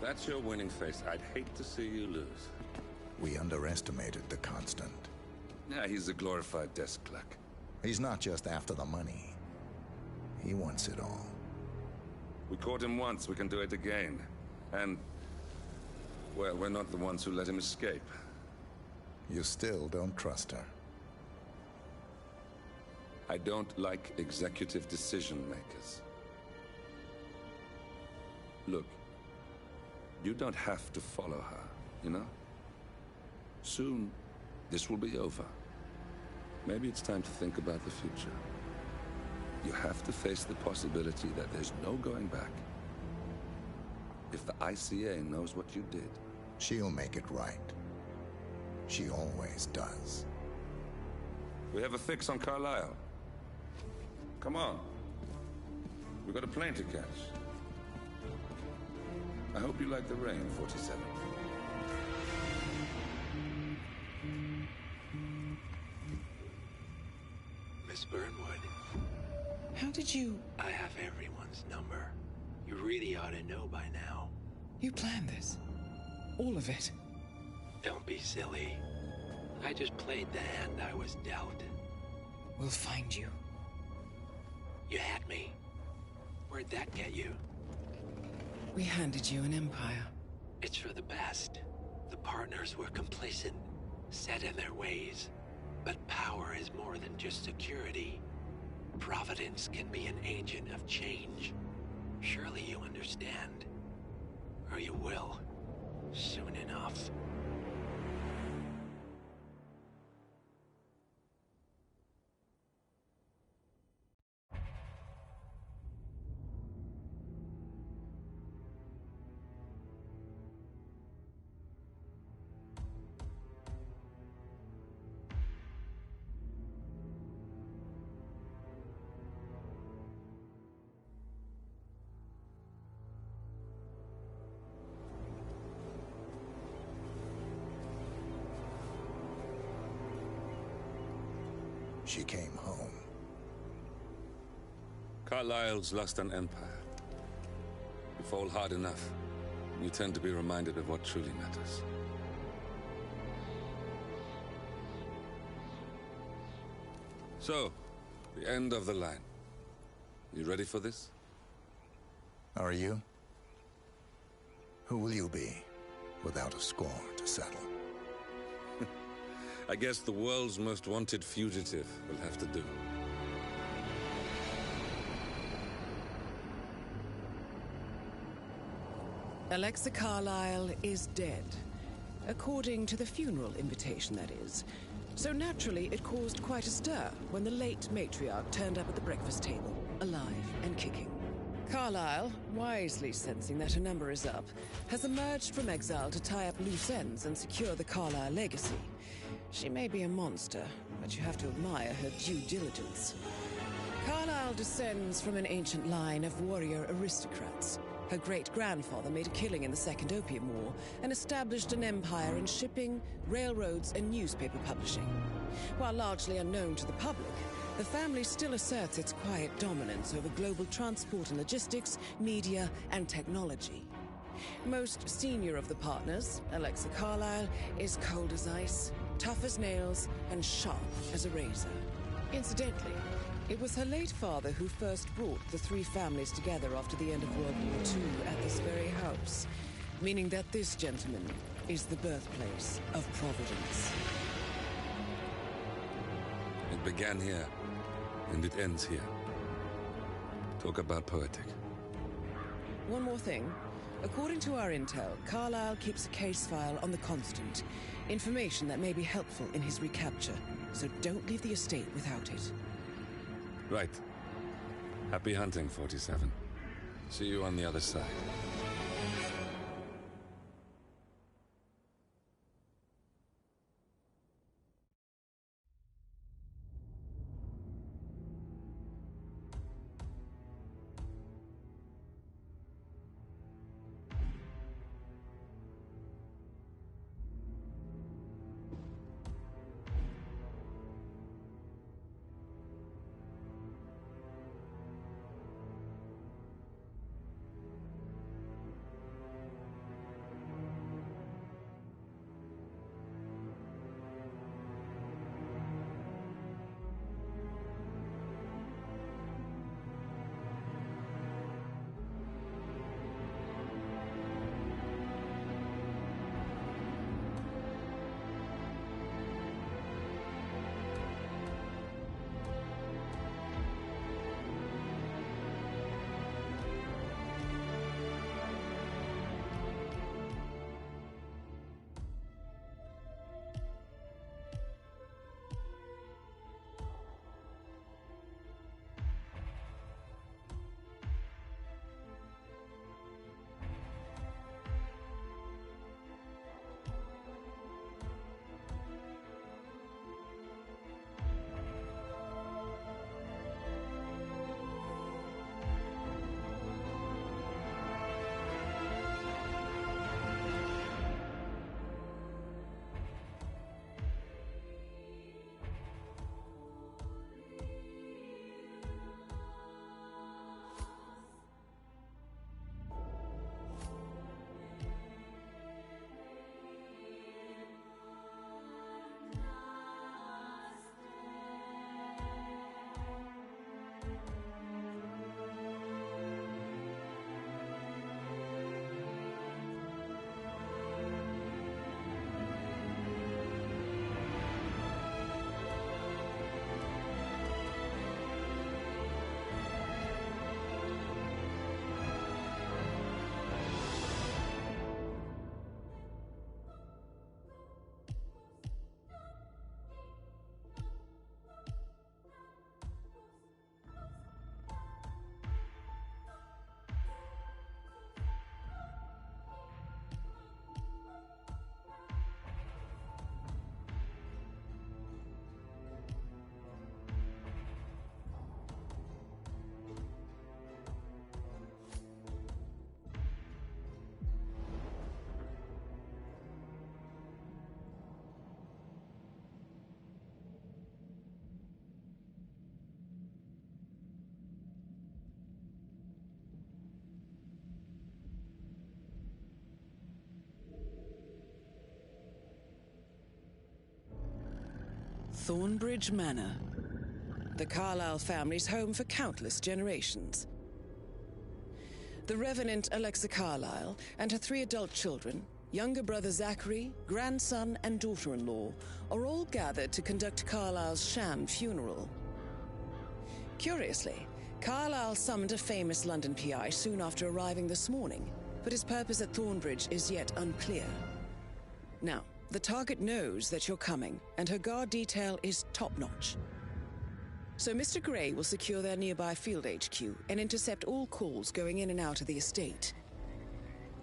That's your winning face. I'd hate to see you lose. We underestimated the Constant. Yeah, he's a glorified desk clerk. He's not just after the money. He wants it all. We caught him once, we can do it again. And, well, we're not the ones who let him escape. You still don't trust her. I don't like executive decision makers. Look, you don't have to follow her, you know? Soon, this will be over. Maybe it's time to think about the future. You have to face the possibility that there's no going back. If the ICA knows what you did... She'll make it right. She always does. We have a fix on Carlisle. Come on. We've got a plane to catch. I hope you like the rain, 47. Miss Burnwood. How did you... I have everyone's number. You really ought to know by now. You planned this? All of it? Don't be silly. I just played the hand I was dealt. We'll find you. You had me. Where'd that get you? We handed you an empire. It's for the best. The partners were complacent, set in their ways. But power is more than just security. Providence can be an agent of change. Surely you understand. Or you will. Soon enough. She came home. Carlisle's lost an empire. You fall hard enough, you tend to be reminded of what truly matters. So, the end of the line. You ready for this? Are you? Who will you be, without a score to settle? I guess the world's most wanted fugitive will have to do. Alexa Carlisle is dead. According to the funeral invitation, that is. So naturally, it caused quite a stir when the late matriarch turned up at the breakfast table, alive and kicking. Carlisle, wisely sensing that her number is up, has emerged from exile to tie up loose ends and secure the Carlisle legacy. She may be a monster, but you have to admire her due diligence. Carlisle descends from an ancient line of warrior aristocrats. Her great-grandfather made a killing in the Second Opium War and established an empire in shipping, railroads, and newspaper publishing. While largely unknown to the public, the family still asserts its quiet dominance over global transport and logistics, media, and technology. Most senior of the partners, Alexa Carlisle, is cold as ice, tough as nails, and sharp as a razor. Incidentally, it was her late father who first brought the three families together after the end of World War II at this very house, meaning that this gentleman is the birthplace of Providence. It began here, and it ends here. Talk about poetic. One more thing. According to our intel, Carlisle keeps a case file on the Constant. Information that may be helpful in his recapture, so don't leave the estate without it. Right. Happy hunting, 47. See you on the other side. Thornbridge Manor. The Carlyle family's home for countless generations. The Revenant Alexa Carlyle and her 3 adult children, younger brother Zachary, grandson and daughter-in-law, are all gathered to conduct Carlyle's sham funeral. Curiously, Carlyle summoned a famous London PI soon after arriving this morning, but his purpose at Thornbridge is yet unclear. Now, the target knows that you're coming, and her guard detail is top-notch. So Mr. Gray will secure their nearby field HQ and intercept all calls going in and out of the estate.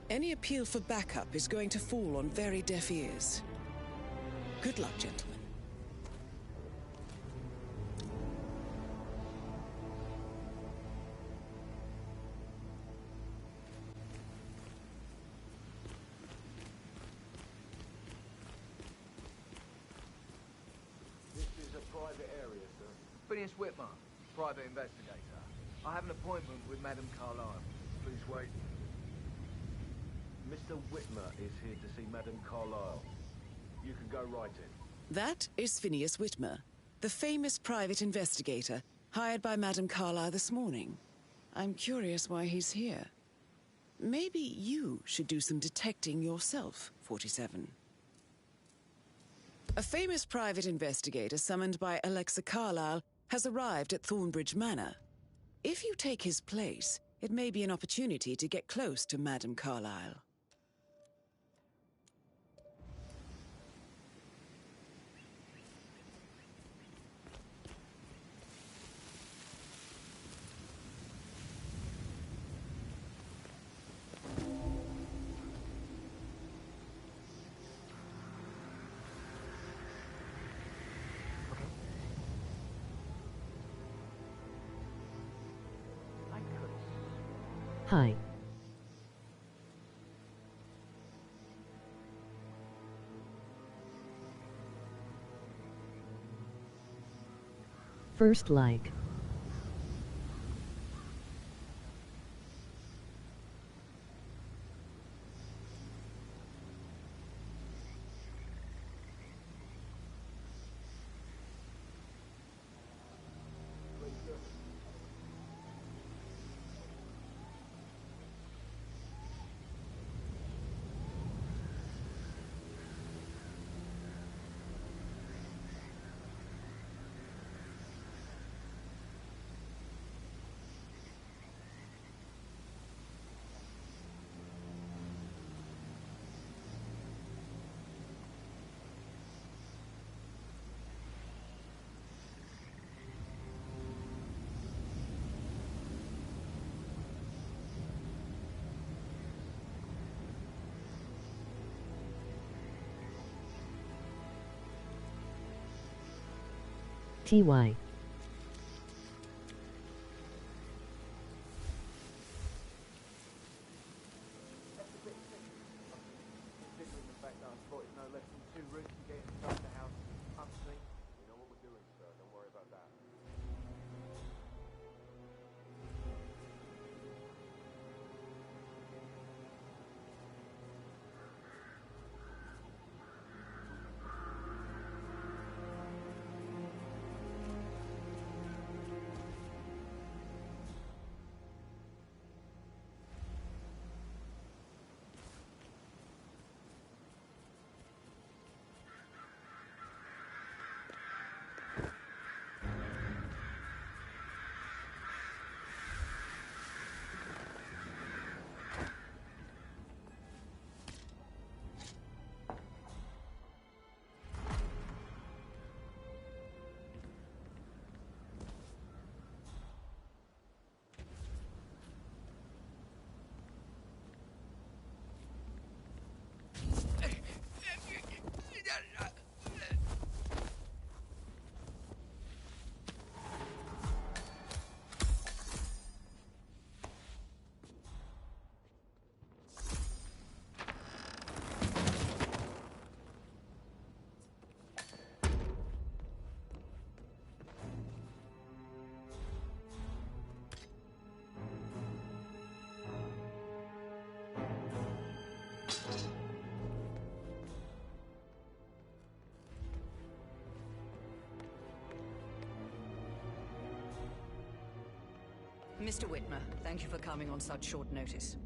Any appeal for backup is going to fall on very deaf ears. Good luck, gentlemen. Phineas Whitmer, private investigator. I have an appointment with Madame Carlyle. Please wait. Mr. Whitmer is here to see Madame Carlyle. You can go right in. That is Phineas Whitmer, the famous private investigator hired by Madame Carlyle this morning. I'm curious why he's here. Maybe you should do some detecting yourself, 47. A famous private investigator summoned by Alexa Carlyle has arrived at Thornbridge Manor. If you take his place, it may be an opportunity to get close to Madame Carlyle. Hi. First like. TY. Mr. Whitmer, thank you for coming on such short notice.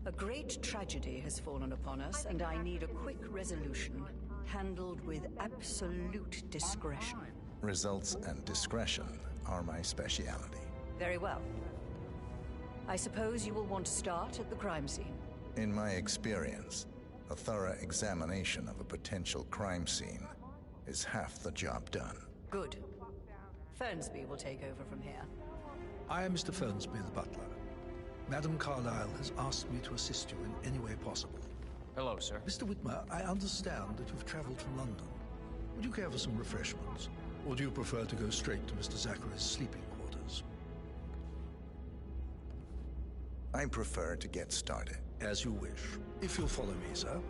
A great tragedy has fallen upon us, and I need a quick resolution, handled with absolute discretion. Results and discretion are my speciality. Very well. I suppose you will want to start at the crime scene. In my experience, a thorough examination of a potential crime scene is half the job done. Good. Fernsby will take over from here. I am Mr. Fernsby, the butler. Madam Carlyle has asked me to assist you in any way possible. Hello, sir. Mr. Whitmer, I understand that you've traveled from London. Would you care for some refreshments? Or do you prefer to go straight to Mr. Zachary's sleeping quarters? I prefer to get started. As you wish. If you'll follow me, sir.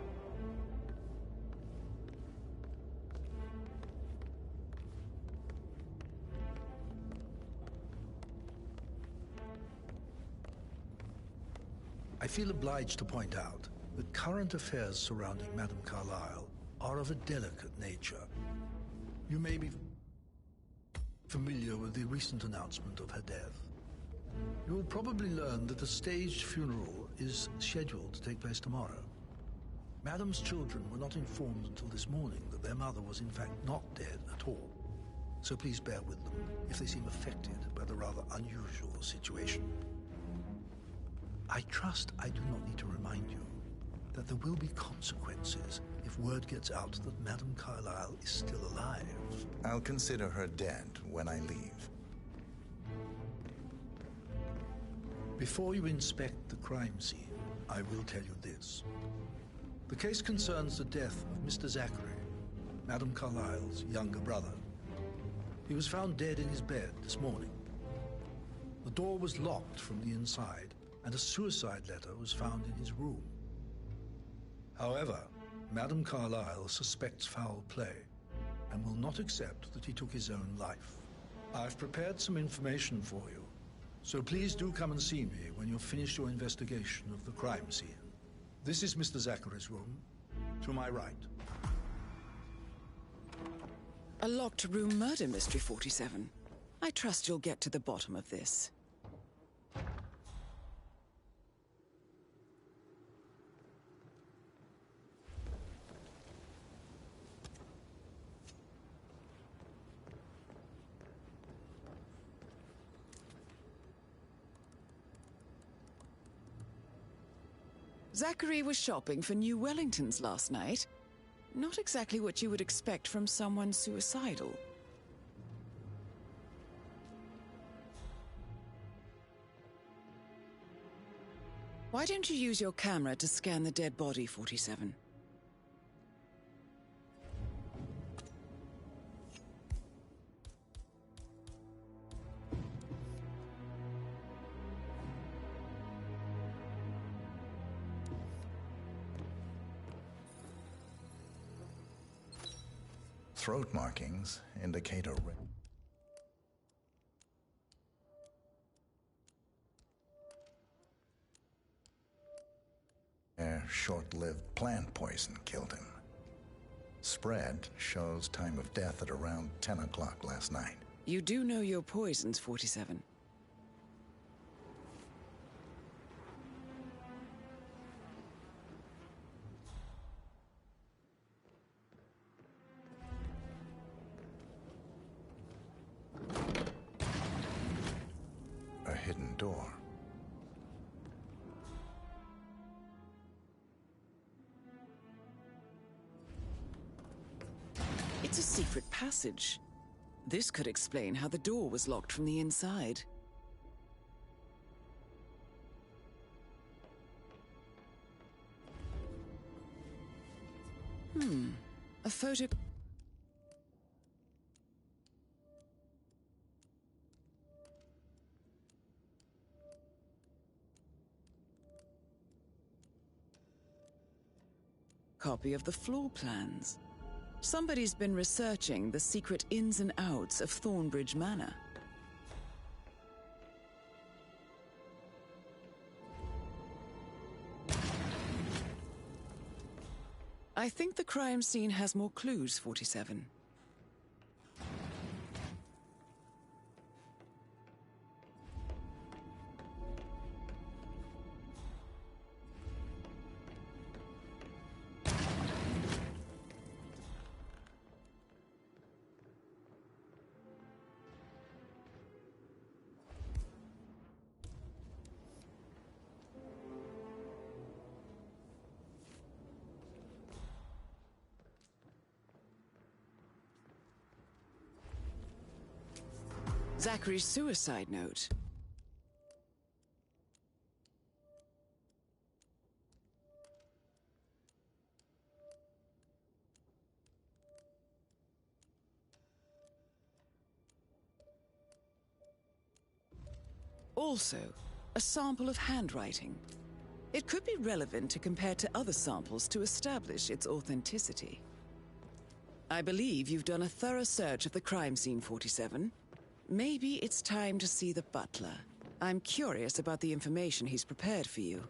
I feel obliged to point out that current affairs surrounding Madame Carlyle are of a delicate nature. You may be familiar with the recent announcement of her death. You will probably learn that a staged funeral is scheduled to take place tomorrow. Madame's children were not informed until this morning that their mother was in fact not dead at all. So please bear with them if they seem affected by the rather unusual situation. I trust I do not need to remind you that there will be consequences if word gets out that Madame Carlyle is still alive. I'll consider her dead when I leave. Before you inspect the crime scene, I will tell you this. The case concerns the death of Mr. Zachary, Madame Carlyle's younger brother. He was found dead in his bed this morning. The door was locked from the inside, and a suicide letter was found in his room. However, Madame Carlyle suspects foul play and will not accept that he took his own life. I've prepared some information for you, so please do come and see me when you've finished your investigation of the crime scene. This is Mr. Zachary's room, to my right. A locked room murder mystery, 47. I trust you'll get to the bottom of this. Zachary was shopping for new Wellingtons last night. Not exactly what you would expect from someone suicidal. Why don't you use your camera to scan the dead body, 47? Throat markings indicate a short-lived plant poison killed him. Spread shows time of death at around 10 o'clock last night. You do know your poisons, 47. A hidden door. It's a secret passage. This could explain how the door was locked from the inside. A photo... copy of the floor plans. Somebody's been researching the secret ins and outs of Thornbridge Manor. I think the crime scene has more clues, 47. Zachary's suicide note. Also, a sample of handwriting. It could be relevant to compare to other samples to establish its authenticity. I believe you've done a thorough search of the crime scene, 47. Maybe it's time to see the butler. I'm curious about the information he's prepared for you.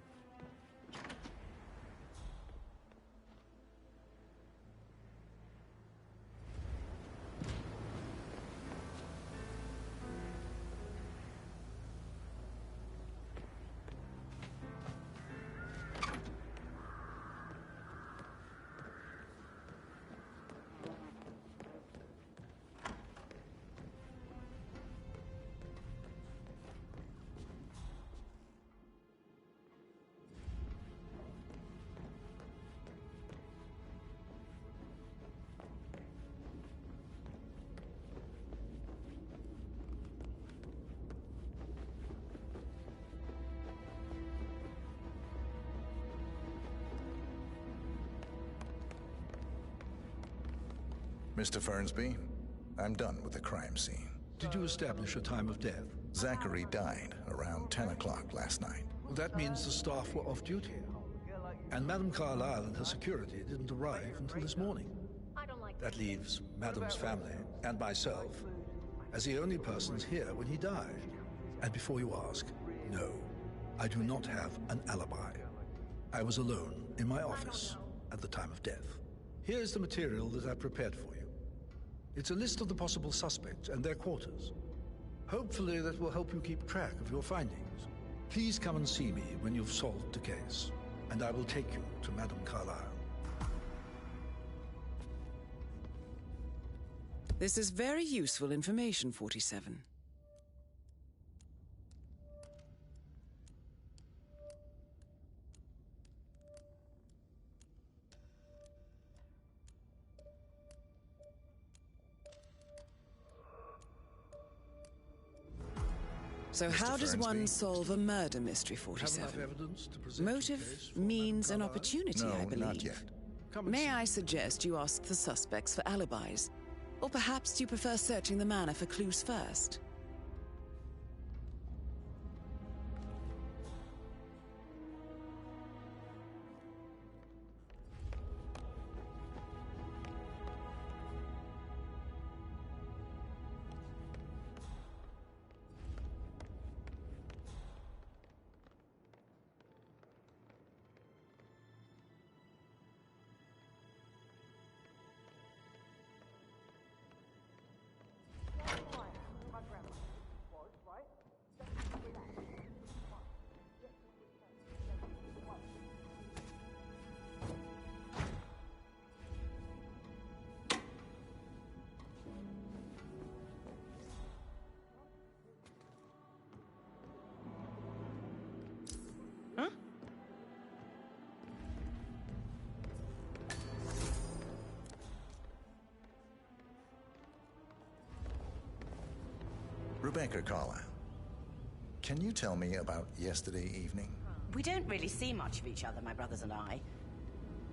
Mr. Fernsby, I'm done with the crime scene. Did you establish a time of death? Zachary died around 10 o'clock last night. Well, that means the staff were off duty. And Madame Carlyle and her security didn't arrive until this morning. That leaves Madame's family and myself as the only persons here when he died. And before you ask, no, I do not have an alibi. I was alone in my office at the time of death. Here's the material that I prepared for you. It's a list of the possible suspects and their quarters. Hopefully that will help you keep track of your findings. Please come and see me when you've solved the case, and I will take you to Madame Carlyle. This is very useful information, 47. So how does one solve a murder mystery, 47? Motive, means, and opportunity, I believe. Not yet. May I suggest you ask the suspects for alibis? Or perhaps you prefer searching the manor for clues first? Rebecca Carlyle, can you tell me about yesterday evening? We don't really see much of each other, my brothers and I.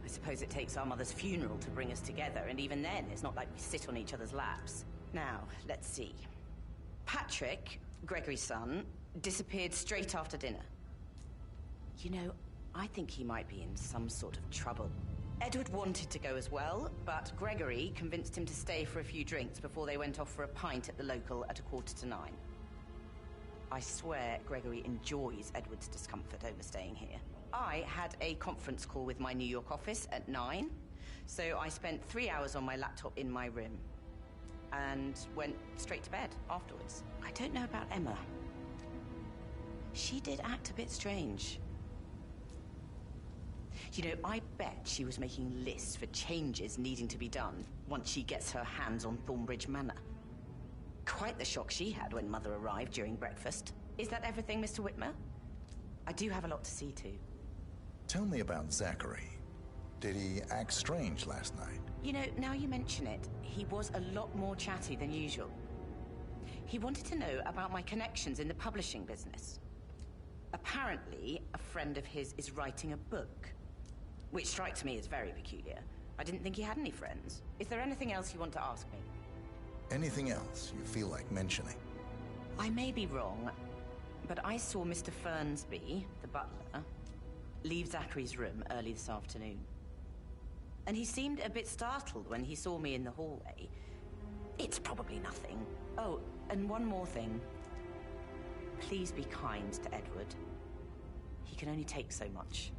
I suppose it takes our mother's funeral to bring us together, and even then, it's not like we sit on each other's laps. Now, let's see. Patrick, Gregory's son, disappeared straight after dinner. You know, I think he might be in some sort of trouble. Edward wanted to go as well, but Gregory convinced him to stay for a few drinks before they went off for a pint at the local at 9:15. I swear Gregory enjoys Edward's discomfort over staying here. I had a conference call with my New York office at 9, so I spent 3 hours on my laptop in my room and went straight to bed afterwards. I don't know about Emma. She did act a bit strange. You know, I bet she was making lists for changes needing to be done once she gets her hands on Thornbridge Manor. Quite the shock she had when Mother arrived during breakfast. Is that everything, Mr. Whitmer? I do have a lot to see to. Tell me about Zachary. Did he act strange last night? You know, now you mention it, he was a lot more chatty than usual. He wanted to know about my connections in the publishing business. Apparently, a friend of his is writing a book, which strikes me as very peculiar. I didn't think he had any friends. Is there anything else you want to ask me? Anything else you feel like mentioning? I may be wrong, but I saw Mr. Fernsby, the butler, leave Zachary's room early this afternoon. And he seemed a bit startled when he saw me in the hallway. It's probably nothing. Oh, and one more thing. Please be kind to Edward. He can only take so much.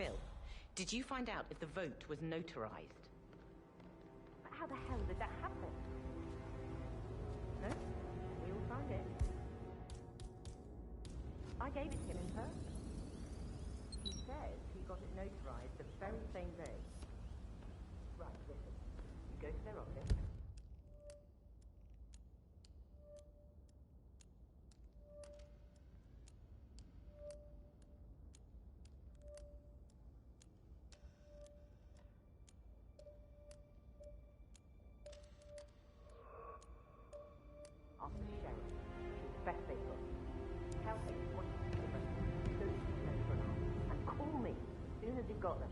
Phil, did you find out if the vote was notarized? But how the hell did that happen? No? We all signed it. I gave it to him in person. He says he got it notarized the very same day. Right, listen. You go to their office. Ask the sheriff. She's the best they got. Tell him what you see of us. Those details for now. And call me as soon as you've got them.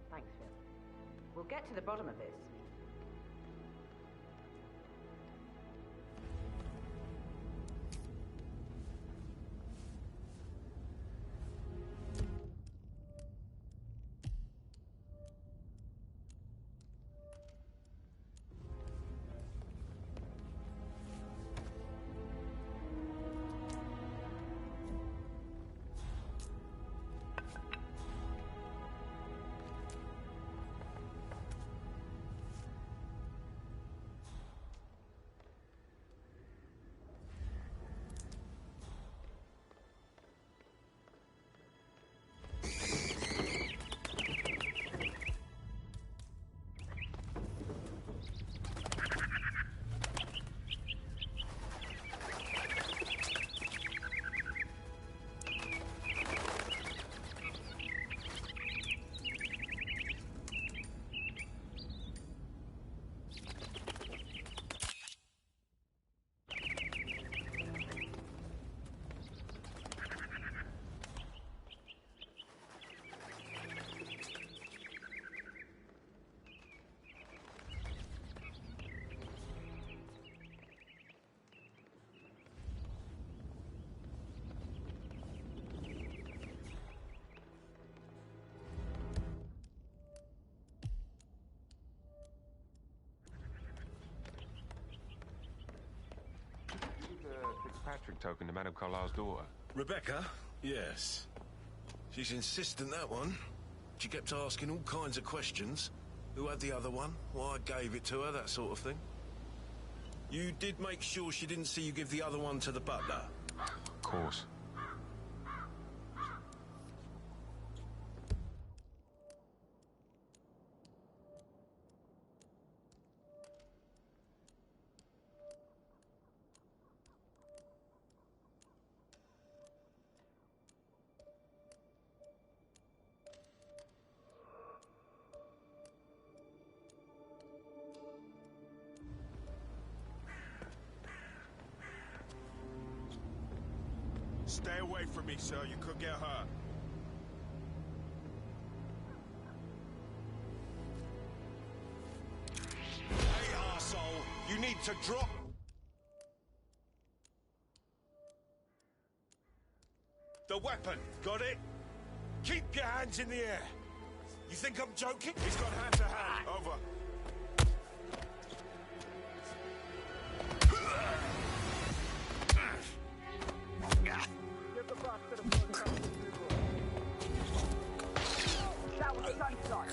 Thanks, Phil. We'll get to the bottom of this. Kirkpatrick token to Madame Carlisle's daughter. Rebecca? Yes. She's insistent, that one. She kept asking all kinds of questions. Who had the other one? Why I gave it to her, that sort of thing. You did make sure she didn't see you give the other one to the butler? Of course. Stay away from me, sir. You could get hurt. Hey, arsehole! You need to drop... the weapon. Got it? Keep your hands in the air. You think I'm joking? He's got hand to hand. Over. Get the bastard of the country. That was sunshine.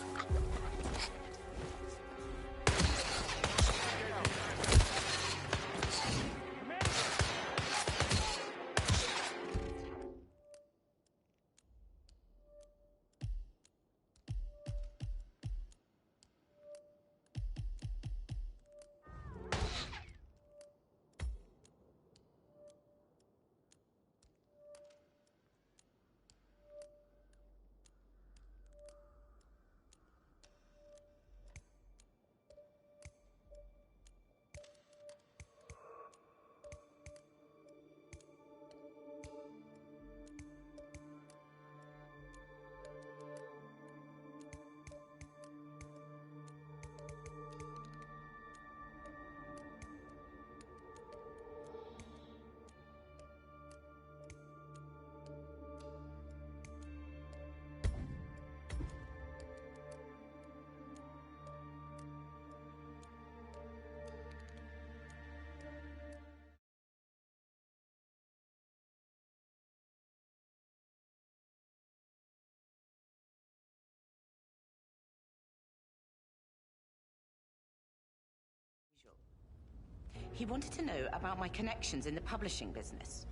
He wanted to know about my connections in the publishing business.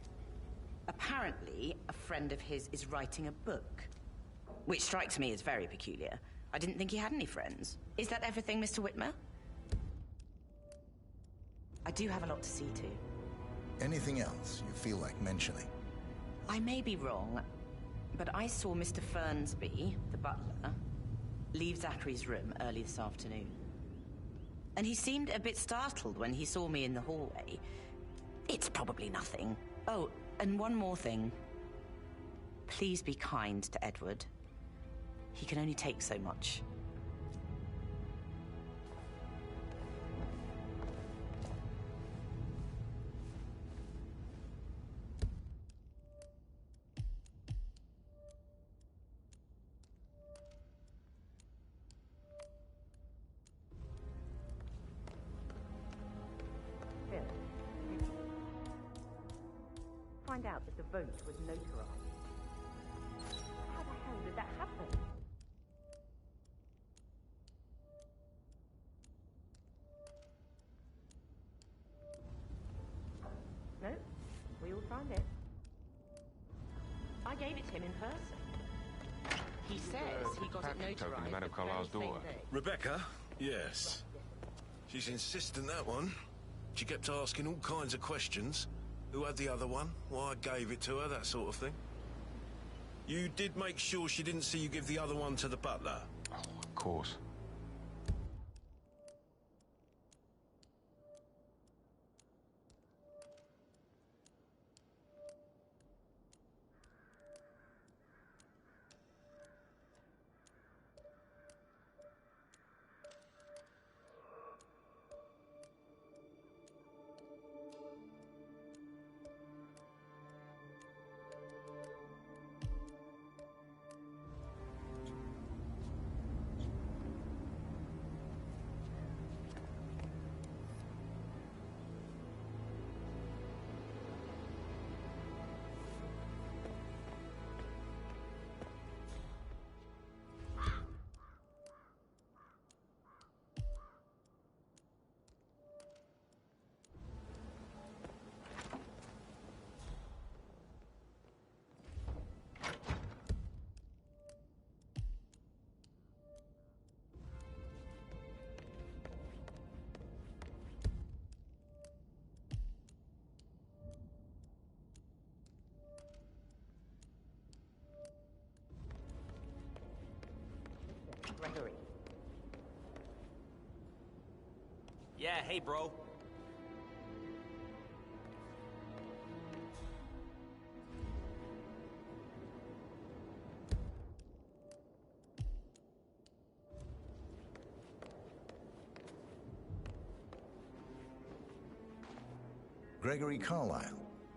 Apparently, a friend of his is writing a book, which strikes me as very peculiar. I didn't think he had any friends. Is that everything, Mr. Whitmer? I do have a lot to see to. Anything else you feel like mentioning? I may be wrong, but I saw Mr. Fernsby, the butler, leave Zachary's room early this afternoon. And he seemed a bit startled when he saw me in the hallway. It's probably nothing. Oh, and one more thing. Please be kind to Edward. He can only take so much. Find out that the vote was notarized. How the hell did that happen? No, we all signed it. I gave it to him in person. He says he got it notarized to Madame Carlisle's daughter. Rebecca? Yes. She's insistent, that one. She kept asking all kinds of questions. Who had the other one? Why I gave it to her, that sort of thing. You did make sure she didn't see you give the other one to the butler? Oh, of course. Yeah, hey, bro. Gregory Carlyle,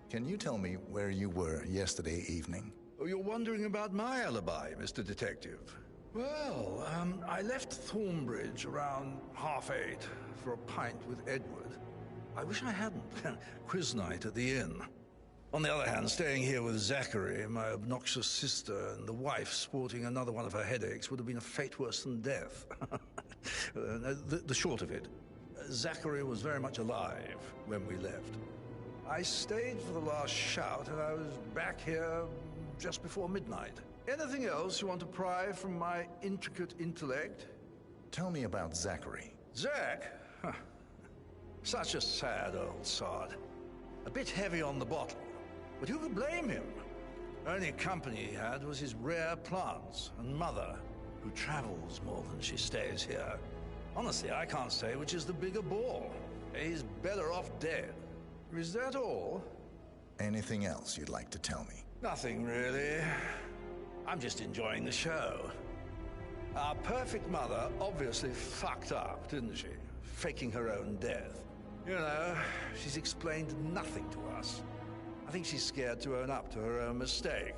can you tell me where you were yesterday evening? Oh, you're wondering about my alibi, Mr. Detective. Well, I left Thornbridge around 8:30 for a pint with Edward. I wish I hadn't. Quiz night at the inn. On the other hand, staying here with Zachary, my obnoxious sister, and the wife sporting another one of her headaches would have been a fate worse than death. The short of it, Zachary was very much alive when we left. I stayed for the last shout, and I was back here just before midnight. Anything else you want to pry from my intricate intellect? Tell me about Zachary. Zach? Huh. Such a sad old sod. A bit heavy on the bottle, but who could blame him? Only company he had was his rare plants and mother, who travels more than she stays here. Honestly, I can't say which is the bigger bore. He's better off dead. Is that all? Anything else you'd like to tell me? Nothing, really. I'm just enjoying the show. Our perfect mother obviously fucked up, didn't she? Faking her own death. You know, she's explained nothing to us. I think she's scared to own up to her own mistake.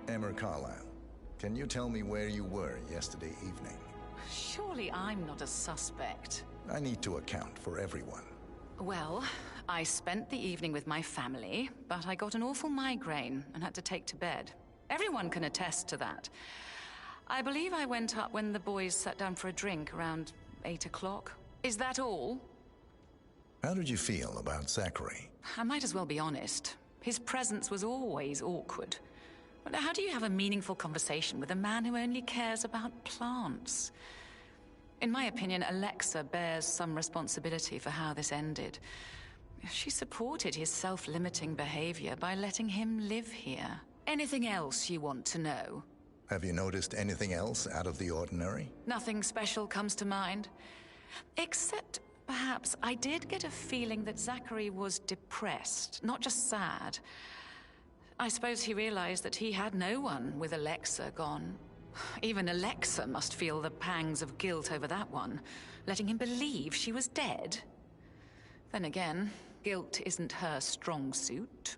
Emma Carlyle, can you tell me where you were yesterday evening? Surely I'm not a suspect. I need to account for everyone. Well, I spent the evening with my family, but I got an awful migraine and had to take to bed. Everyone can attest to that. I believe I went up when the boys sat down for a drink around 8 o'clock. Is that all? How did you feel about Zachary? I might as well be honest. His presence was always awkward. But how do you have a meaningful conversation with a man who only cares about plants? In my opinion, Alexa bears some responsibility for how this ended. She supported his self-limiting behavior by letting him live here. Anything else you want to know? Have you noticed anything else out of the ordinary? Nothing special comes to mind. Except, perhaps, I did get a feeling that Zachary was depressed, not just sad. I suppose he realized that he had no one with Alexa gone. Even Alexa must feel the pangs of guilt over that one, letting him believe she was dead. Then again, guilt isn't her strong suit.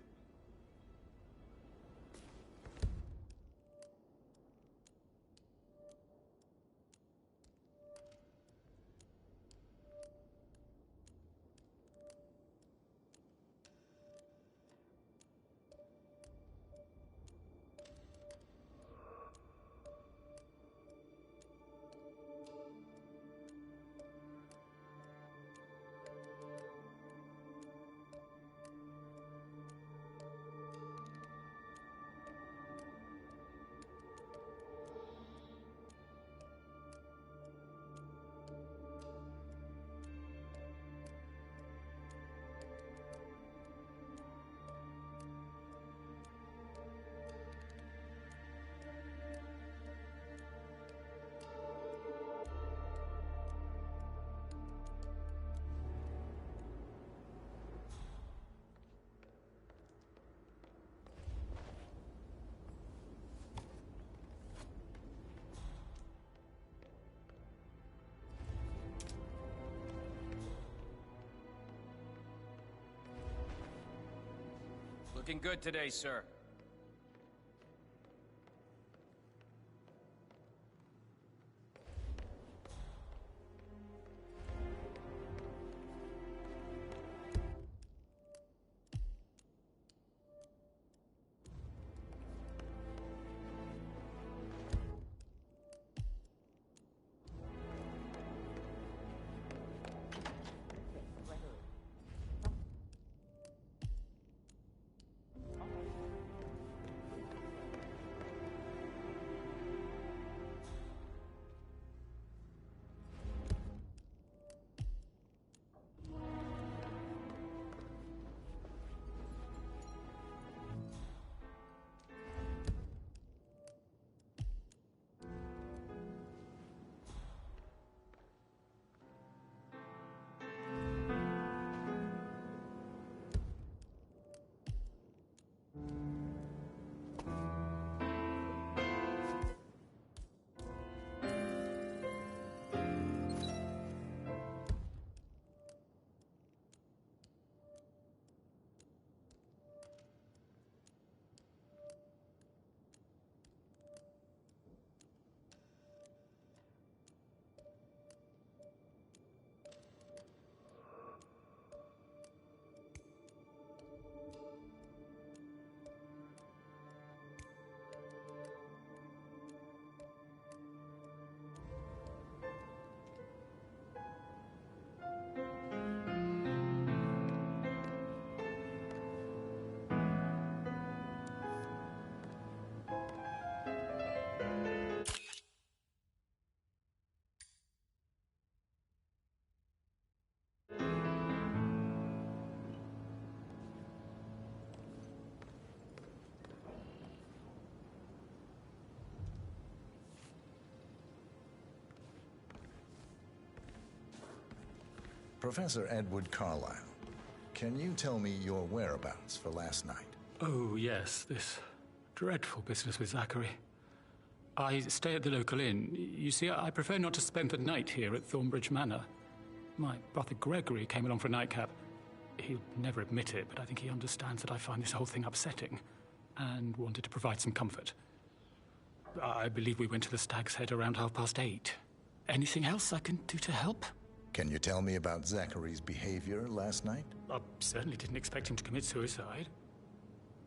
Looking good today, sir. Professor Edward Carlyle, can you tell me your whereabouts for last night? Oh, yes, this dreadful business with Zachary. I stay at the local inn. You see, I prefer not to spend the night here at Thornbridge Manor. My brother Gregory came along for a nightcap. He'll never admit it, but I think he understands that I find this whole thing upsetting and wanted to provide some comfort. I believe we went to the Stag's Head around 8:30. Anything else I can do to help? Can you tell me about Zachary's behavior last night? I certainly didn't expect him to commit suicide.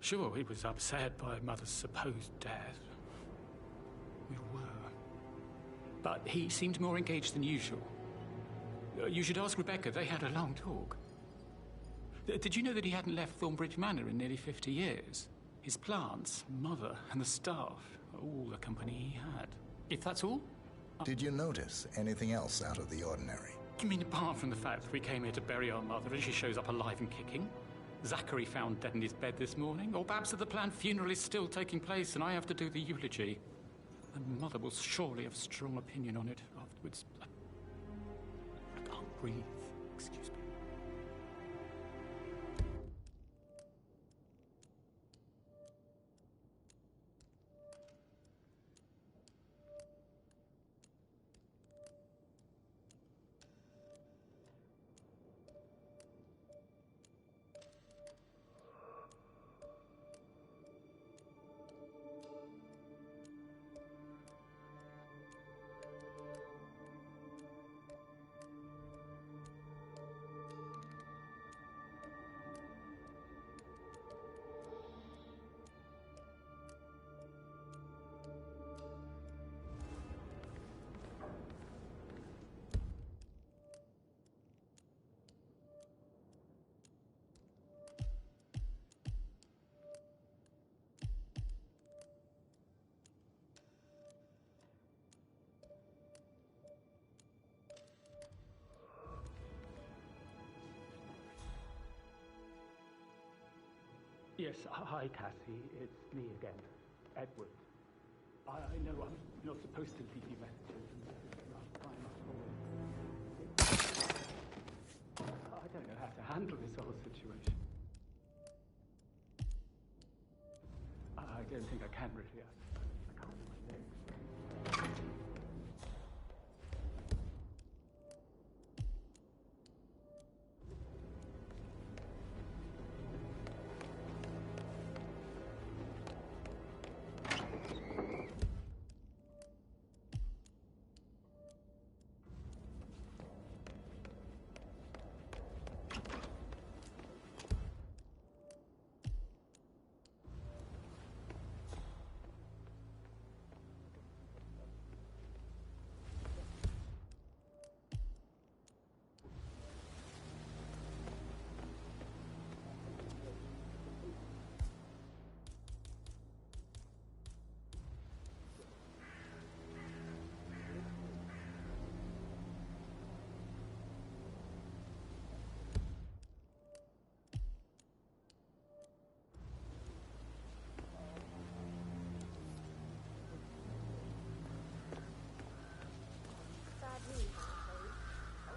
Sure, he was upset by Mother's supposed death. We were. But he seemed more engaged than usual. You should ask Rebecca. They had a long talk. Did you know that he hadn't left Thornbridge Manor in nearly 50 years? His plants, Mother, and the staff, all the company he had. If that's all? Did you notice anything else out of the ordinary? You mean apart from the fact that we came here to bury our mother and she shows up alive and kicking? Zachary found dead in his bed this morning? Or perhaps that the planned funeral is still taking place and I have to do the eulogy? And Mother will surely have a strong opinion on it afterwards. I can't breathe. Excuse me. Yes, hi, Cassie. It's me again, Edward. I know I'm not supposed to leave you messages, and this is the last time I don't know how to handle this whole situation. I don't think I can really. I can't do my legs.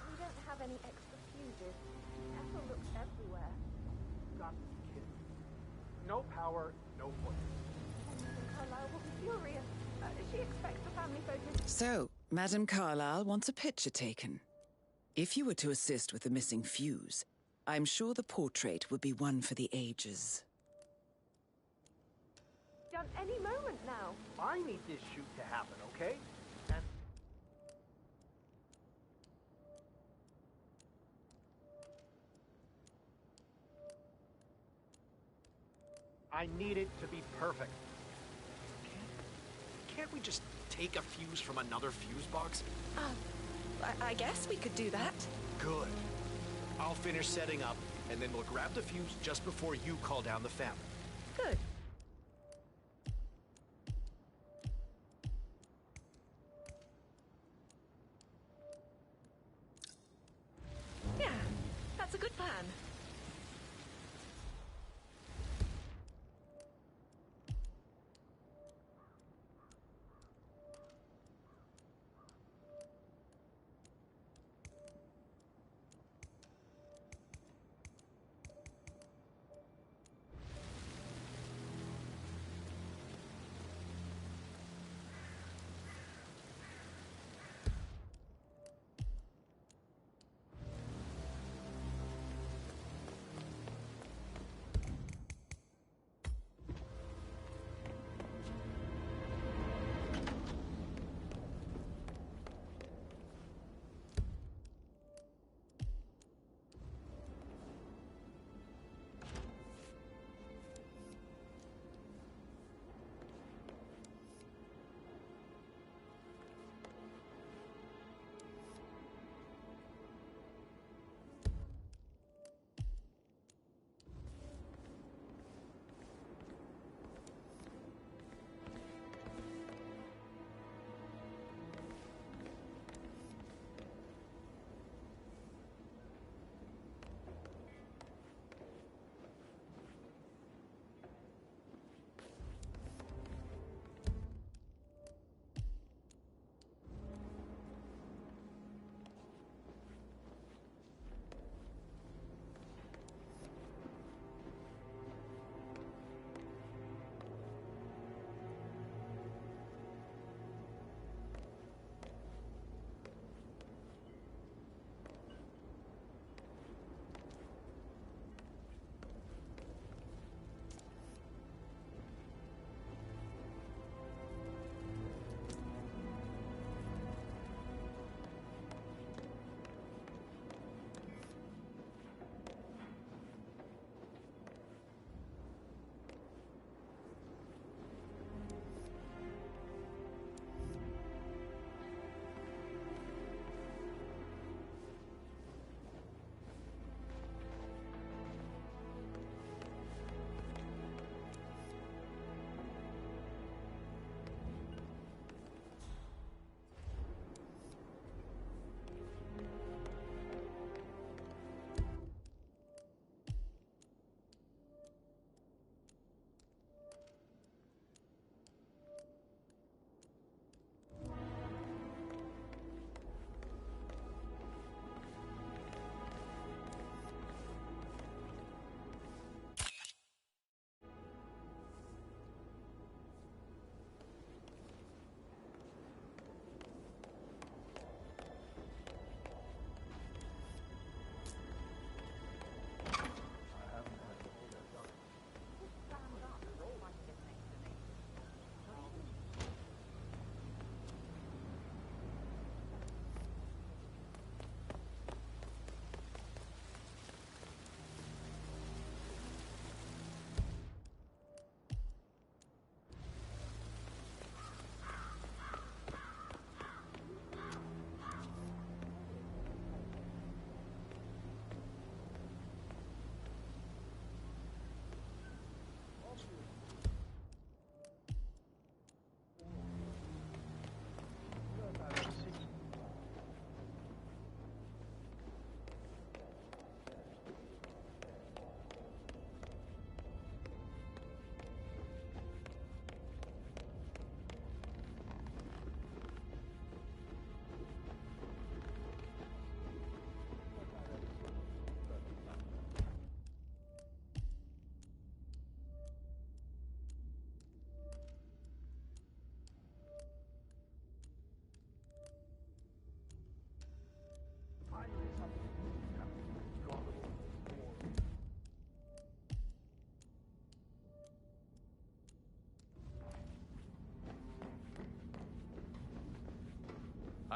We don't have any extra fuses. Metal looks everywhere. Got to be kidding. No power, no point. Carlisle will be furious. She expects the family photos. So, Madame Carlisle wants a picture taken. If you were to assist with the missing fuse, I'm sure the portrait would be one for the ages. Done any moment now. I need this shoot to happen, okay? And I need it to be perfect. Can't we just take a fuse from another fuse box? I guess we could do that. Good. I'll finish setting up, and then we'll grab the fuse just before you call down the family. Good. Yeah, that's a good plan.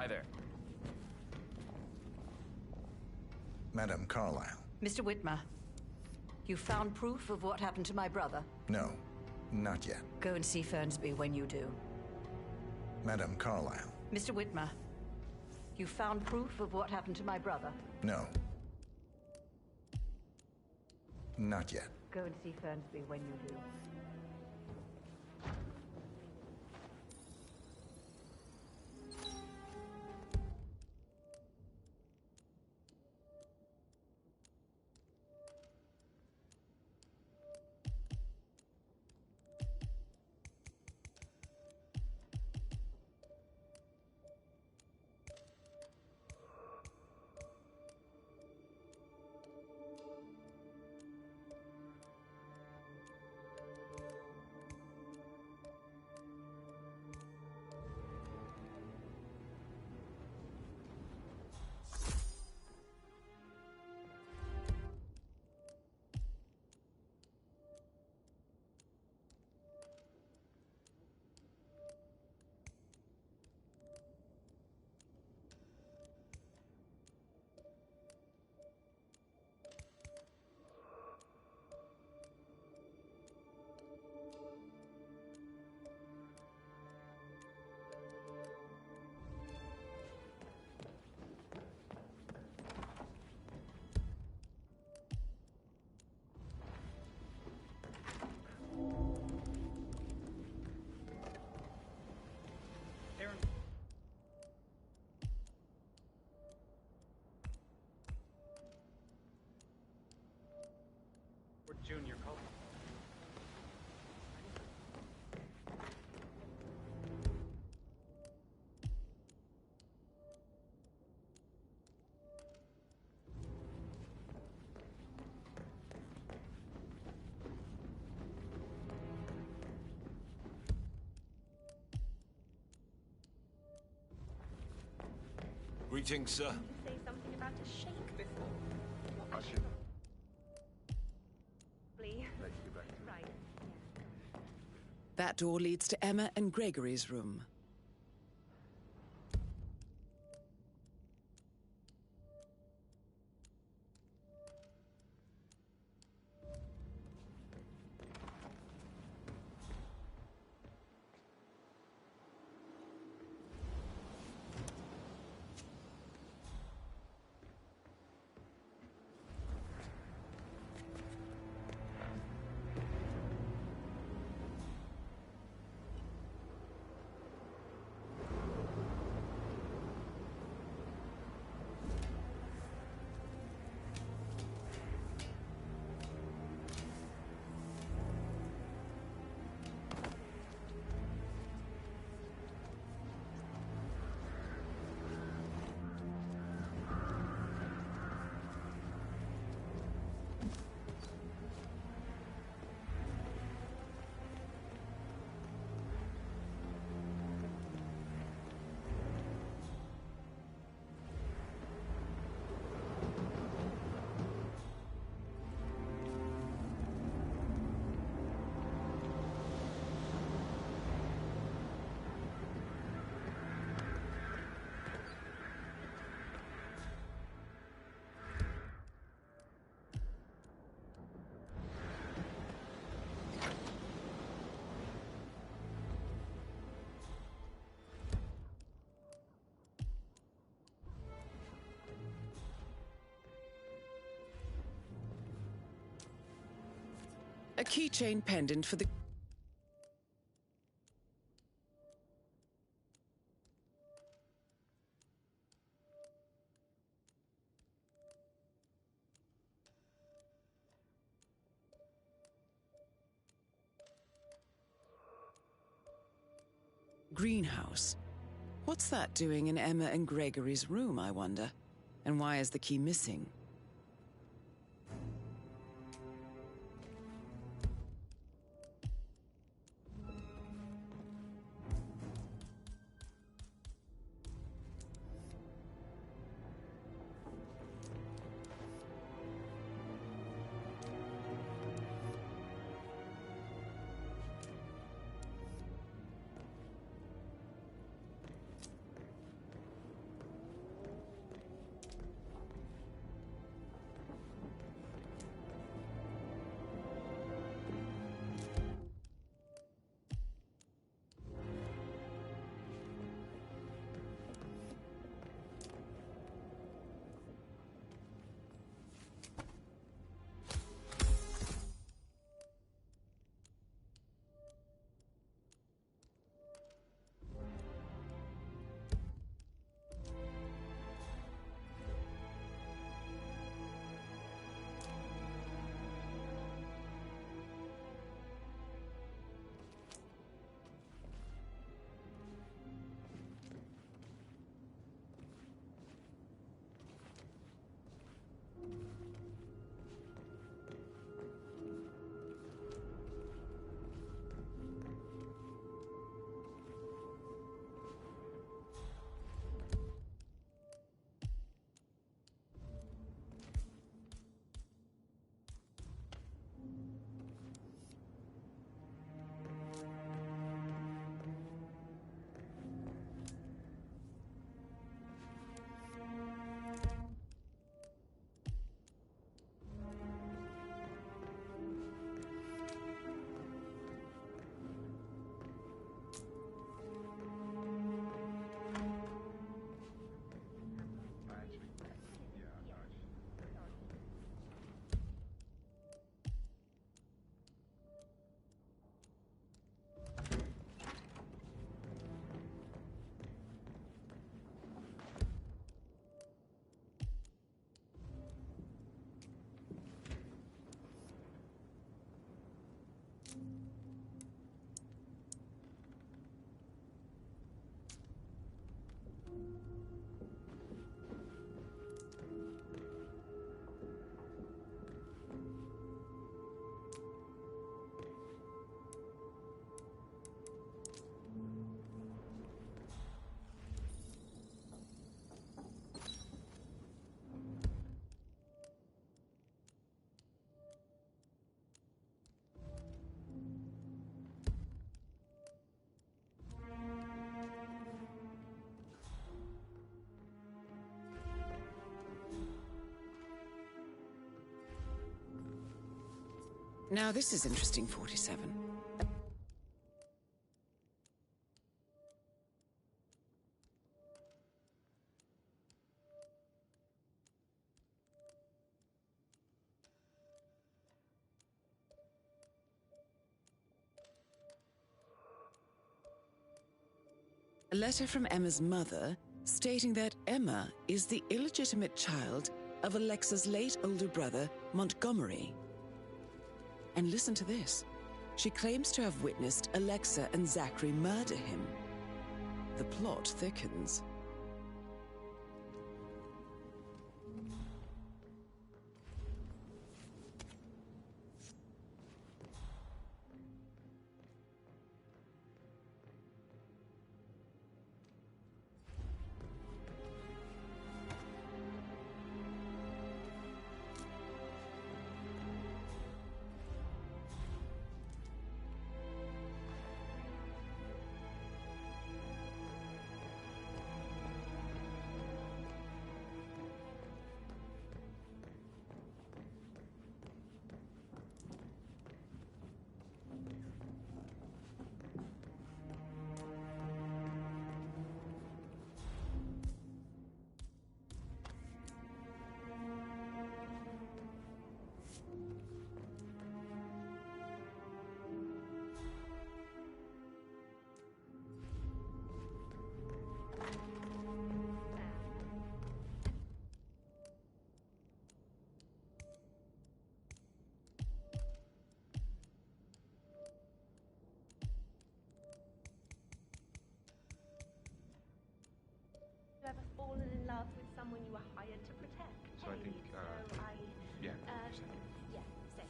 Hi there. Madame Carlyle. Mr. Whitmer, you found proof of what happened to my brother? No, not yet. Go and see Fernsby when you do. Madame Carlyle. Mr. Whitmer, you found proof of what happened to my brother? No. Not yet. Go and see Fernsby when you do. Junior Cole. Greetings, sir. Did you say something about a shake before? I should. Please. Let's get back to it. Right. That door leads to Emma and Gregory's room. A keychain pendant for the... greenhouse. What's that doing in Emma and Gregory's room, I wonder? And why is the key missing? Now this is interesting, 47. A letter from Emma's mother stating that Emma is the illegitimate child of Alexa's late older brother, Montgomery. And listen to this. She claims to have witnessed Alexa and Zachary murder him. The plot thickens. You ever fallen in love with someone you were hired to protect? So I think, yeah, same. Yeah, same.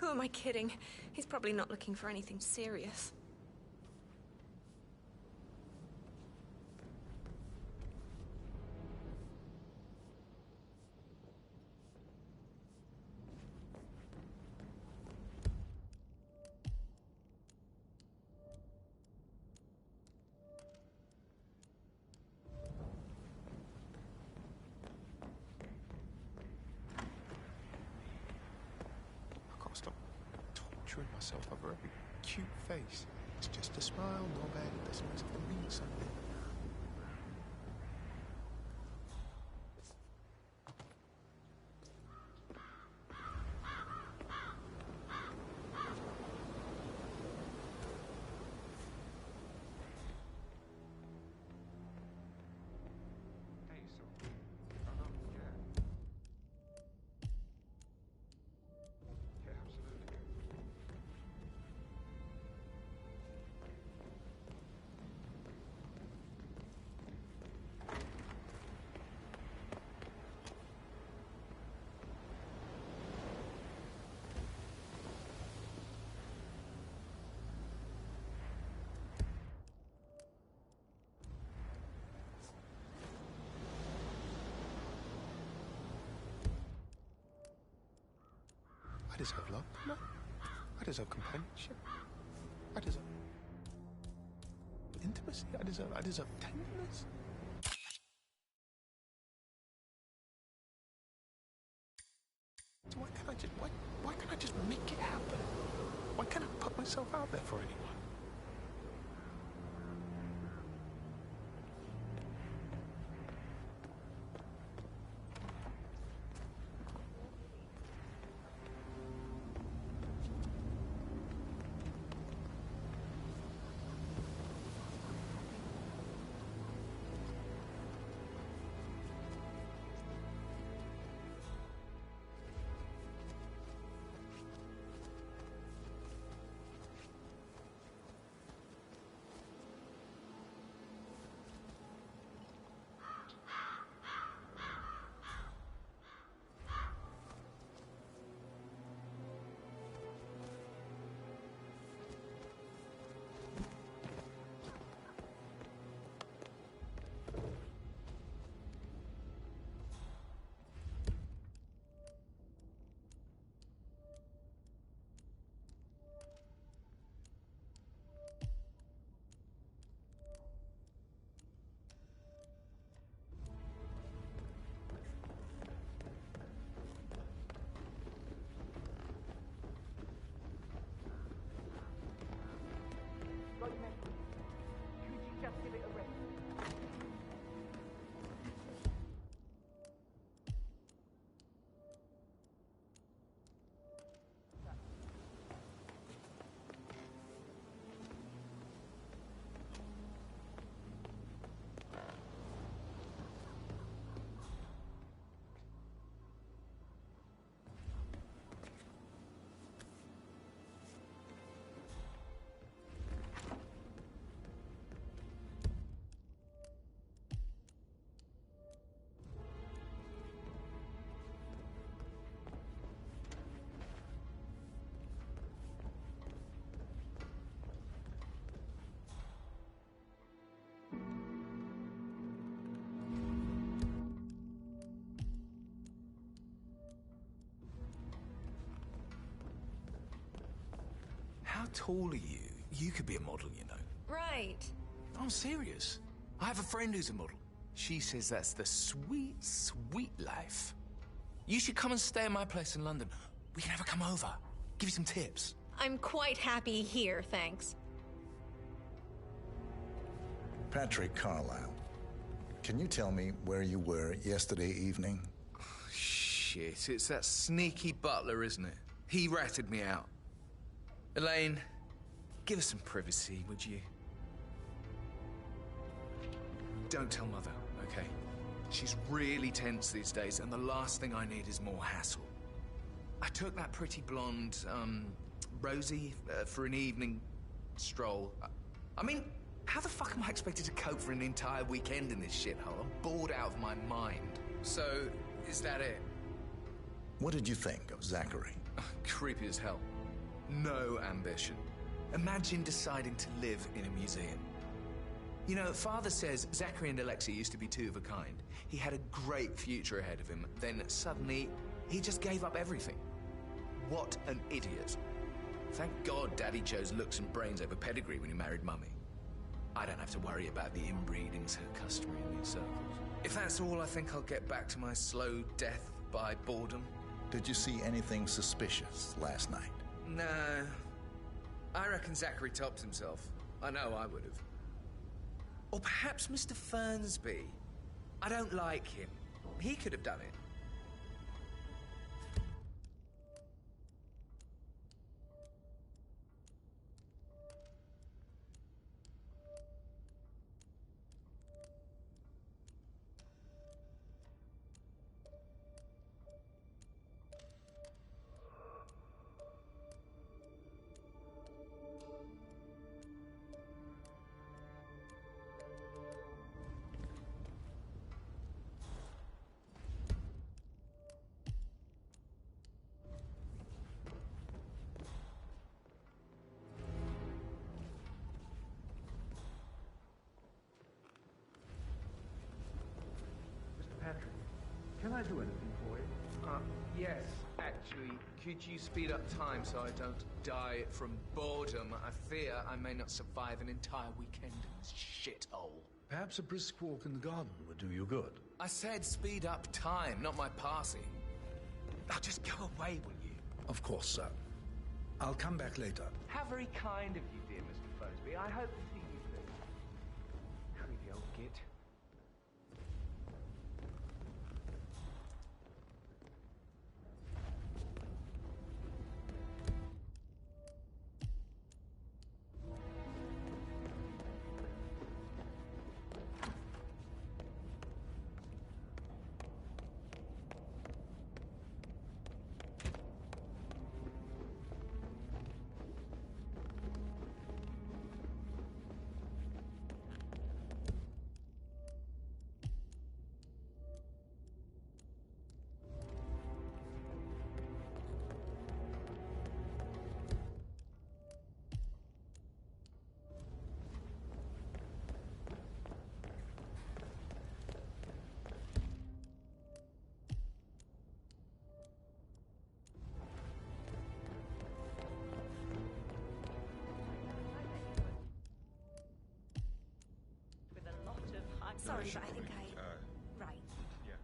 Who am I kidding? He's probably not looking for anything serious. I can't stop torturing myself over every cute face. It's just a smile, not bad, it doesn't have to mean something. I deserve love. No. I deserve companionship. I deserve intimacy. I deserve tenderness. So why can't I just make it happen? Why can't I put myself out there for anyone? got your message. Could you just give it a rest? How tall are you? You could be a model, you know. Right. I'm serious. I have a friend who's a model. She says that's the sweet, sweet life. You should come and stay at my place in London. We can have her come over. Give you some tips. I'm quite happy here, thanks. Patrick Carlisle, can you tell me where you were yesterday evening? Shit, it's that sneaky butler, isn't it? He ratted me out. Elaine, give us some privacy, would you? Don't tell Mother, okay? She's really tense these days, and the last thing I need is more hassle. I took that pretty blonde, Rosie, for an evening stroll. I mean, how the fuck am I expected to cope for an entire weekend in this shithole? I'm bored out of my mind. So, is that it? What did you think of Zachary? Creepy as hell. No ambition. Imagine deciding to live in a museum. You know, Father says Zachary and Alexei used to be two of a kind. He had a great future ahead of him, then suddenly, he just gave up everything. What an idiot. Thank God Daddy chose looks and brains over pedigree when he married Mummy. I don't have to worry about the inbreeding so customary in these circles. If that's all, I think I'll get back to my slow death by boredom. Did you see anything suspicious last night? No. I reckon Zachary topped himself. I know I would have. Or perhaps Mr. Fernsby. I don't like him. He could have done it. Patrick, can I do anything for you? Yes, actually, could you speed up time so I don't die from boredom? I fear I may not survive an entire weekend in this shithole. Perhaps a brisk walk in the garden would do you good. I said speed up time, not my passing. Now just go away, will you? Of course, sir. I'll come back later. How very kind of you, dear Mr. Fernsby. I hope to see you soon. Creepy old git. Sorry, but I think right. Yeah.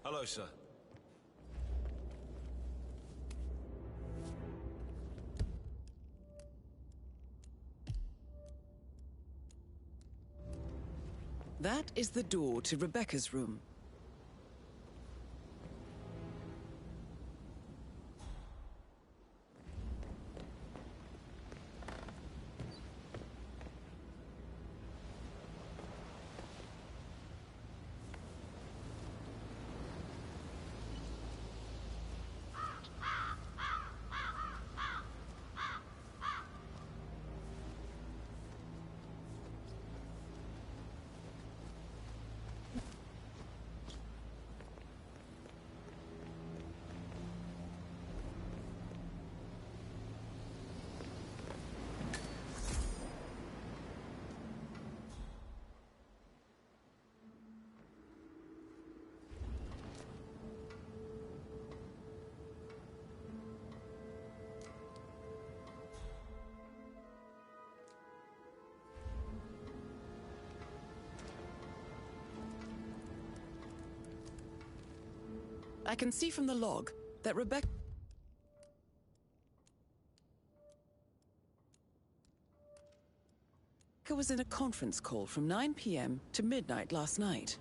Hello, sir. That is the door to Rebecca's room. I can see from the log that Rebecca was in a conference call from 9 p.m. to midnight last night.